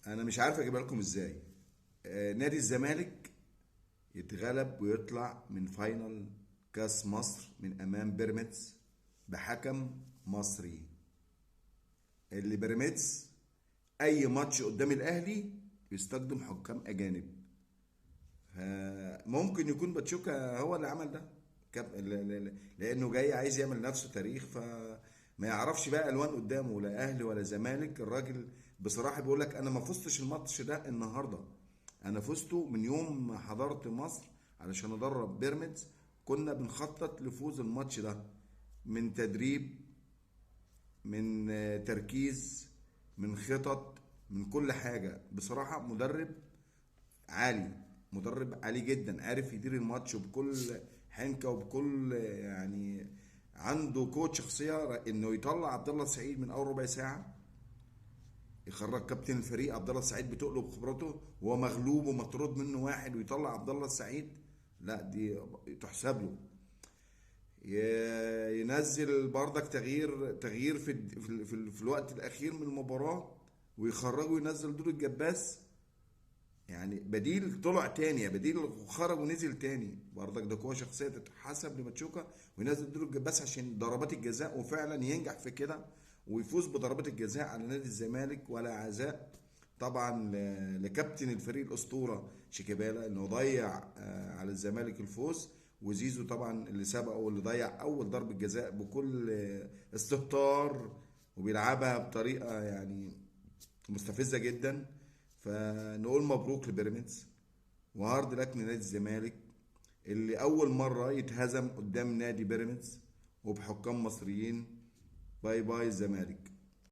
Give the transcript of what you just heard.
انا مش عارف اجيبها لكم ازاي. نادي الزمالك يتغلب ويطلع من فاينل كاس مصر من امام بيراميدز بحكم مصري. اللي بيراميدز اي ماتش قدام الاهلي يستخدم حكام اجانب. ممكن يكون باتشوكا هو اللي عمل ده. لانه جاي عايز يعمل نفسه تاريخ، فما يعرفش بقى الوان قدامه لا اهلي ولا زمالك. الراجل بصراحه بيقول لك انا ما فزتش الماتش ده النهارده، انا فزته من يوم ما حضرت مصر علشان ادرب بيراميدز. كنا بنخطط لفوز الماتش ده من تدريب، من تركيز، من خطط، من كل حاجه. بصراحه مدرب عالي، مدرب عالي جدا، عارف يدير الماتش بكل حنكة وبكل يعني. عنده قوة شخصية انه يطلع عبد الله السعيد من اول ربع ساعة، يخرج كابتن الفريق عبد الله السعيد بتقلب خبرته وهو مغلوب ومطرود منه واحد، ويطلع عبد الله السعيد. لا دي تحسب له. ينزل بردك تغيير في الوقت الاخير من المباراة، ويخرجه ينزل دور الجباس. يعني بديل طلع تاني، يا بديل خرج ونزل تاني برضك. ده قوة شخصية تتحسب لماتشوكا، وينزل دور الجباس عشان ضربات الجزاء، وفعلا ينجح في كده ويفوز بضربات الجزاء على نادي الزمالك. ولا عزاء طبعا لكابتن الفريق الأسطورة شيكابالا انه ضيع على الزمالك الفوز، وزيزو طبعا اللي سبقه واللي ضيع اول ضربة جزاء بكل استهتار، وبيلعبها بطريقة يعني مستفزة جدا. فنقول مبروك لبيراميدز وهارد لك لنادي الزمالك اللي أول مرة يتهزم قدام نادي بيراميدز وبحكام مصريين. باي باي الزمالك.